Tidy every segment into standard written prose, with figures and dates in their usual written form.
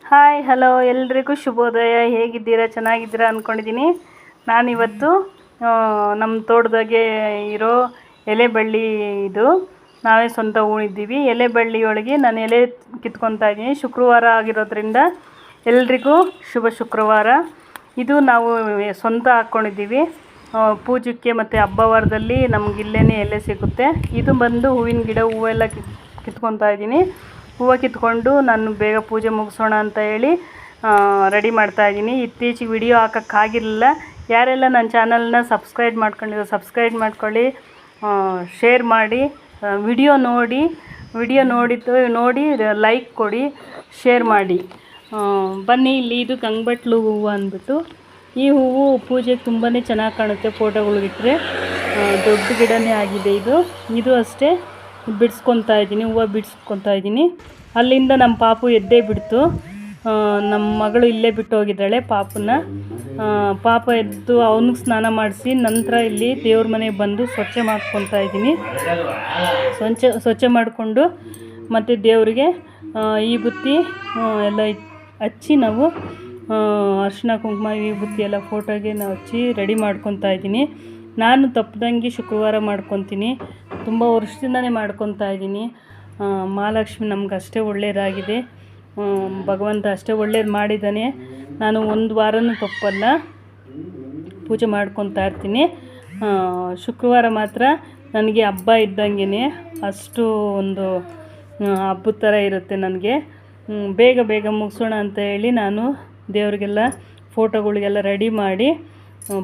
Hi hello ಎಲ್ರಿಗೂ ಶುಭೋದಯ. ಹೇಗಿದ್ದೀರಾ? ಚೆನ್ನಾಗಿದ್ದೀರಾ ಅಂದ್ಕೊಂಡಿದ್ದೀನಿ. ನಾನಿವತ್ತು ನಮ್ಮ ತೋಟದಾಗೆ ಇರೋ ಎಲೆಬಳ್ಳಿ ಇದು ನಾವೇ ಸ್ವಂತ ಹೂಳಿದ್ದೀವಿ. ಎಲೆಬಳ್ಳಿಯೊಳಗೆ ನಾನು ಎಲೆ ಕಿತ್ಕೊತಾ ಇದ್ದೀನಿ. ಶುಕ್ರವಾರ ಆಗಿರೋದ್ರಿಂದ ಎಲ್ರಿಗೂ ಶುಭ ಶುಕ್ರವಾರ. ಇದು ನಾವು ಸ್ವಂತ ಹಾಕ್ಕೊಂಡಿದ್ದೀವಿ. ಪೂಜೆಗೆ ಮತ್ತು ಹಬ್ಬವಾರದಲ್ಲಿ ನಮ್ಗೆ ಇಲ್ಲೇ ಎಲೆ ಸಿಗುತ್ತೆ. ಇದು ಬಂದು ಹೂವಿನ ಗಿಡ. ಹೂವೆಲ್ಲ ಕಿತ್ಕೊತಾ ಇದ್ದೀನಿ. ಹೂವು ಕಿತ್ಕೊಂಡು ನಾನು ಬೇಗ ಪೂಜೆ ಮುಗಿಸೋಣ ಅಂತ ಹೇಳಿ ರೆಡಿ ಮಾಡ್ತಾಯಿದ್ದೀನಿ. ಇತ್ತೀಚೆಗೆ ವಿಡಿಯೋ ಹಾಕೋಕ್ಕಾಗಿರಲಿಲ್ಲ. ಯಾರೆಲ್ಲ ನನ್ನ ಚಾನಲ್ನ ಸಬ್ಸ್ಕ್ರೈಬ್ ಮಾಡ್ಕೊಂಡಿರೋ ಸಬ್ಸ್ಕ್ರೈಬ್ ಮಾಡ್ಕೊಳ್ಳಿ, ಶೇರ್ ಮಾಡಿ, ವಿಡಿಯೋ ನೋಡಿ ಲೈಕ್ ಕೊಡಿ, ಶೇರ್ ಮಾಡಿ. ಬನ್ನಿ, ಇಲ್ಲಿ ಇದು ಗಂಗಬಟ್ಲು ಹೂವು ಅಂದ್ಬಿಟ್ಟು ಈ ಹೂವು ಪೂಜೆಗೆ ತುಂಬಾ ಚೆನ್ನಾಗಿ ಕಾಣುತ್ತೆ. ಫೋಟೋಗಳಿಗಿಟ್ಟರೆ ದೊಡ್ಡ ಗಿಡನೇ ಆಗಿದೆ. ಇದು ಅಷ್ಟೇ ಬಿಡಿಸ್ಕೊತಾ ಇದ್ದೀನಿ, ಹೂವು ಬಿಡಿಸ್ಕೊತಾ ಇದ್ದೀನಿ. ಅಲ್ಲಿಂದ ನಮ್ಮ ಪಾಪು ಎದ್ದೇ ಬಿಡ್ತು. ನಮ್ಮ ಮಗಳು ಇಲ್ಲೇ ಬಿಟ್ಟು ಹೋಗಿದ್ದಾಳೆ ಪಾಪನ. ಪಾಪ ಎದ್ದು ಅವನಿಗೆ ಸ್ನಾನ ಮಾಡಿಸಿ ನಂತರ ಇಲ್ಲಿ ದೇವ್ರ ಮನೆಗೆ ಬಂದು ಸ್ವಚ್ಛ ಮಾಡ್ಕೊತಾ ಇದ್ದೀನಿ. ಸ್ವಚ್ಛ ಮಾಡಿಕೊಂಡು ಮತ್ತು ದೇವರಿಗೆ ಈ ಬುತ್ತಿ ಎಲ್ಲ ಹಚ್ಚಿ ನಾವು ಅರಿಶಿನ ಕುಂಕುಮ ಈ ಬುತ್ತಿ ಎಲ್ಲ ಫೋಟೋಗೆ ನಾವು ಹಚ್ಚಿ ರೆಡಿ ಮಾಡ್ಕೊತಾ ಇದ್ದೀನಿ. ನಾನು ತಪ್ಪದಂಗೆ ಶುಕ್ರವಾರ ಮಾಡ್ಕೊತೀನಿ. ತುಂಬ ವರ್ಷದಿಂದನೇ ಮಾಡ್ಕೊತಾ ಇದ್ದೀನಿ. ಮಹಾಲಕ್ಷ್ಮಿ ನಮ್ಗೆ ಅಷ್ಟೇ ಒಳ್ಳೆಯದಾಗಿದೆ. ಭಗವಂತ ಅಷ್ಟೇ ಒಳ್ಳೇದು ಮಾಡಿದ್ದಾನೆ. ನಾನು ಒಂದು ವಾರನೂ ತಪ್ಪಲ್ಲ, ಪೂಜೆ ಮಾಡ್ಕೊತಾ ಇರ್ತೀನಿ. ಶುಕ್ರವಾರ ಮಾತ್ರ ನನಗೆ ಹಬ್ಬ ಇದ್ದಂಗೆ, ಅಷ್ಟು ಒಂದು ಹಬ್ಬದ ಥರ ಇರುತ್ತೆ ನನಗೆ. ಬೇಗ ಮುಗಿಸೋಣ ಅಂತ ಹೇಳಿ ನಾನು ದೇವರಿಗೆಲ್ಲ ಫೋಟೋಗಳಿಗೆಲ್ಲ ರೆಡಿ ಮಾಡಿ,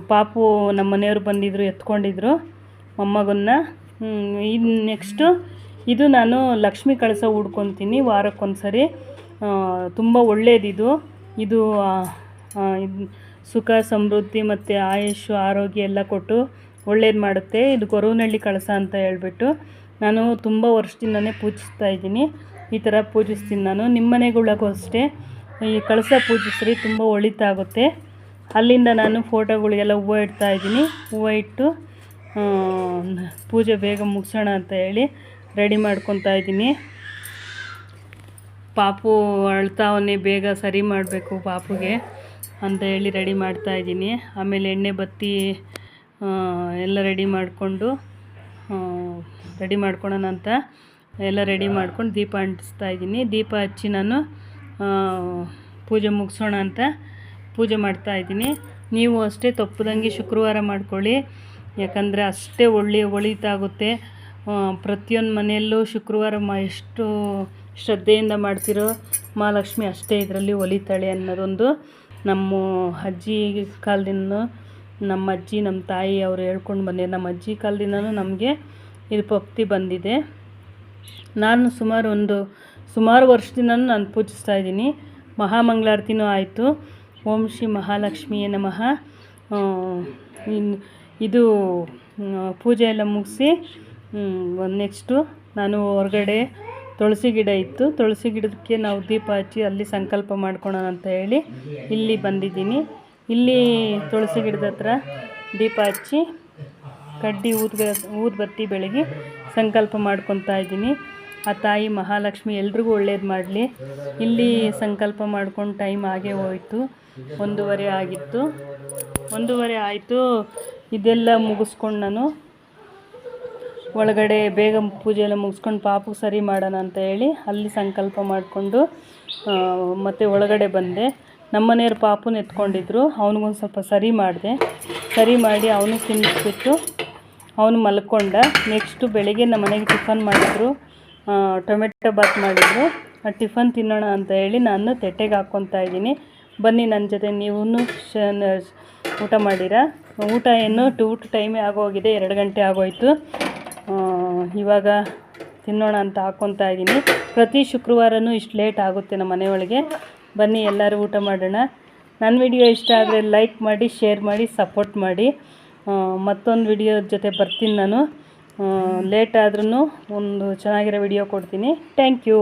ಪಾಪು ನಮ್ಮ ಮನೆಯವರು ಬಂದಿದ್ದರು, ಎತ್ಕೊಂಡಿದ್ರು ಮೊಮ್ಮಗನ್ನ. ನೆಕ್ಸ್ಟು ಇದು ನಾನು ಲಕ್ಷ್ಮೀ ಕಳಸ ಹೂಡ್ಕೊತೀನಿ ವಾರಕ್ಕೊಂದು ಸರಿ. ತುಂಬ ಒಳ್ಳೆಯದಿದು. ಇದು ಸುಖ ಸಮೃದ್ಧಿ ಮತ್ತು ಆಯುಷು ಆರೋಗ್ಯ ಎಲ್ಲ ಕೊಟ್ಟು ಒಳ್ಳೇದು ಮಾಡುತ್ತೆ. ಇದು ಗೊರವನಹಳ್ಳಿ ಕಳಸ ಅಂತ ಹೇಳ್ಬಿಟ್ಟು ನಾನು ತುಂಬ ವರ್ಷದಿಂದನೇ ಪೂಜಿಸ್ತಾ ಇದ್ದೀನಿ. ಈ ಥರ ಪೂಜಿಸ್ತೀನಿ ನಾನು. ನಿಮ್ಮ ಮನೆಗಳಿಗೂ ಅಷ್ಟೇ ಈ ಕಳಸ ಪೂಜಿಸ್ರಿ, ತುಂಬ ಒಳಿತಾಗುತ್ತೆ. ಅಲ್ಲಿಂದ ನಾನು ಫೋಟೋಗಳಿಗೆಲ್ಲ ಹೂವು ಇಡ್ತಾಯಿದ್ದೀನಿ. ಹೂವು ಇಟ್ಟು ಪೂಜೆ ಬೇಗ ಮುಗಿಸೋಣ ಅಂತ ಹೇಳಿ ರೆಡಿ ಮಾಡ್ಕೊತಾ ಇದ್ದೀನಿ. ಪಾಪು ಅಳ್ತಾವನ್ನೇ, ಬೇಗ ಸರಿ ಮಾಡಬೇಕು ಪಾಪುಗೆ ಅಂತ ಹೇಳಿ ರೆಡಿ ಮಾಡ್ತಾಯಿದ್ದೀನಿ. ಆಮೇಲೆ ಎಣ್ಣೆ ಬತ್ತಿ ಎಲ್ಲ ರೆಡಿ ಮಾಡ್ಕೊಳ್ಳೋಣ ಅಂತ ಎಲ್ಲ ರೆಡಿ ಮಾಡ್ಕೊಂಡು ದೀಪ ಅಂಟಿಸ್ತಾ ಇದ್ದೀನಿ. ದೀಪ ಹಚ್ಚಿ ನಾನು ಪೂಜೆ ಮುಗಿಸೋಣ ಅಂತ ಪೂಜೆ ಮಾಡ್ತಾಯಿದ್ದೀನಿ. ನೀವು ಅಷ್ಟೇ ತಪ್ಪದಂಗೆ ಶುಕ್ರವಾರ ಮಾಡ್ಕೊಳ್ಳಿ, ಯಾಕಂದರೆ ಅಷ್ಟೇ ಒಳಿತಾಗುತ್ತೆ. ಪ್ರತಿಯೊಂದು ಮನೆಯಲ್ಲೂ ಶುಕ್ರವಾರ ಎಷ್ಟು ಶ್ರದ್ಧೆಯಿಂದ ಮಾಡ್ತಿರೋ ಮಹಾಲಕ್ಷ್ಮಿ ಅಷ್ಟೇ ಇದರಲ್ಲಿ ಒಲಿತಾಳೆ ಅನ್ನೋದೊಂದು ನಮ್ಮ ಅಜ್ಜಿ ಕಾಲದಿಂದ, ನಮ್ಮ ಅಜ್ಜಿ ನಮ್ಮ ತಾಯಿ ಅವರು ಹೇಳ್ಕೊಂಡು ಬಂದಿದ್ದಾರೆ. ನಮ್ಮ ಅಜ್ಜಿ ಕಾಲದಿಂದನೂ ನಮಗೆ ಇದು ಭಕ್ತಿ ಬಂದಿದೆ. ನಾನು ಸುಮಾರು ವರ್ಷದಿಂದನೂ ನಾನು ಪೂಜಿಸ್ತಾ ಇದ್ದೀನಿ. ಮಹಾಮಂಗಳಾರತಿನೂ ಆಯಿತು. ಓಂ ಶ್ರೀ ಮಹಾಲಕ್ಷ್ಮಿಯೇ ನಮಃ. ಇದು ಪೂಜೆ ಎಲ್ಲ ಮುಗಿಸಿ ನೆಕ್ಸ್ಟು ನಾನು ಹೊರಗಡೆ ತುಳಸಿ ಗಿಡ ಇತ್ತು, ತುಳಸಿ ಗಿಡಕ್ಕೆ ನಾವು ದೀಪ ಹಚ್ಚಿ ಅಲ್ಲಿ ಸಂಕಲ್ಪ ಮಾಡ್ಕೊಳ್ಳೋಣ ಅಂತ ಹೇಳಿ ಇಲ್ಲಿ ಬಂದಿದ್ದೀನಿ. ಇಲ್ಲಿ ತುಳಸಿ ಗಿಡದ ಹತ್ರ ದೀಪ ಹಚ್ಚಿ ಕಡ್ಡಿ ಊದುಬತ್ತಿ ಬೆಳಗಿ ಸಂಕಲ್ಪ ಮಾಡ್ಕೊತಾ ಇದ್ದೀನಿ. ಆ ತಾಯಿ ಮಹಾಲಕ್ಷ್ಮಿ ಎಲ್ರಿಗೂ ಒಳ್ಳೇದು ಮಾಡಲಿ. ಇಲ್ಲಿ ಸಂಕಲ್ಪ ಮಾಡ್ಕೊಂಡು ಟೈಮ್ ಆಗೇ ಹೋಯಿತು, 1:30 ಆಗಿತ್ತು. 1:30 ಆಯಿತು. ಇದೆಲ್ಲ ಮುಗಿಸ್ಕೊಂಡು ನಾನು ಒಳಗಡೆ ಬೇಗ ಪೂಜೆ ಎಲ್ಲ ಮುಗಿಸ್ಕೊಂಡು ಪಾಪು ಸರಿ ಮಾಡೋಣ ಅಂತ ಹೇಳಿ ಅಲ್ಲಿ ಸಂಕಲ್ಪ ಮಾಡಿಕೊಂಡು ಮತ್ತು ಒಳಗಡೆ ಬಂದೆ. ನಮ್ಮ ಮನೆಯವ್ರು ಪಾಪುನ ಎತ್ಕೊಂಡಿದ್ರು, ಅವನಿಗೊಂದು ಸ್ವಲ್ಪ ಸರಿ ಮಾಡಿ ಅವನು ತಿನ್ನಿಸ್ಬಿಟ್ಟು ಅವನು ಮಲ್ಕೊಂಡ. ನೆಕ್ಸ್ಟು ಬೆಳಗ್ಗೆ ನಮ್ಮ ಮನೆಗೆ ಟಿಫನ್ ಮಾಡಿದರು, ಟೊಮೆಟೊ ಬಾತ್ ಮಾಡಿದರು. ಆ ಟಿಫನ್ ತಿನ್ನೋಣ ಅಂತ ಹೇಳಿ ನಾನು ತಟ್ಟೆಗೆ ಹಾಕ್ಕೊತಾ ಇದ್ದೀನಿ. ಬನ್ನಿ ನನ್ನ ಜೊತೆ ನೀವು ಊಟ ಮಾಡಿರಾ? ಊಟ ಊಟ ಟೈಮೇ ಆಗೋಗಿದೆ, 2 ಗಂಟೆ ಆಗೋಯಿತು. ಇವಾಗ ತಿನ್ನೋಣ ಅಂತ ಹಾಕ್ಕೊತಾ ಇದ್ದೀನಿ. ಪ್ರತಿ ಶುಕ್ರವಾರನೂ ಇಷ್ಟು ಲೇಟ್ ಆಗುತ್ತೆ ನಮ್ಮ ಮನೆಯೊಳಗೆ. ಬನ್ನಿ ಎಲ್ಲರೂ ಊಟ ಮಾಡೋಣ. ನನ್ನ ವಿಡಿಯೋ ಇಷ್ಟ ಆದರೆ ಲೈಕ್ ಮಾಡಿ, ಶೇರ್ ಮಾಡಿ, ಸಪೋರ್ಟ್ ಮಾಡಿ. ಮತ್ತೊಂದು ವಿಡಿಯೋ ಜೊತೆ ಬರ್ತೀನಿ ನಾನು. ಲೇಟ್ ಆದ್ರೂ ಒಂದು ಚೆನ್ನಾಗಿರೋ ವಿಡಿಯೋ ಕೊಡ್ತೀನಿ. Thank you.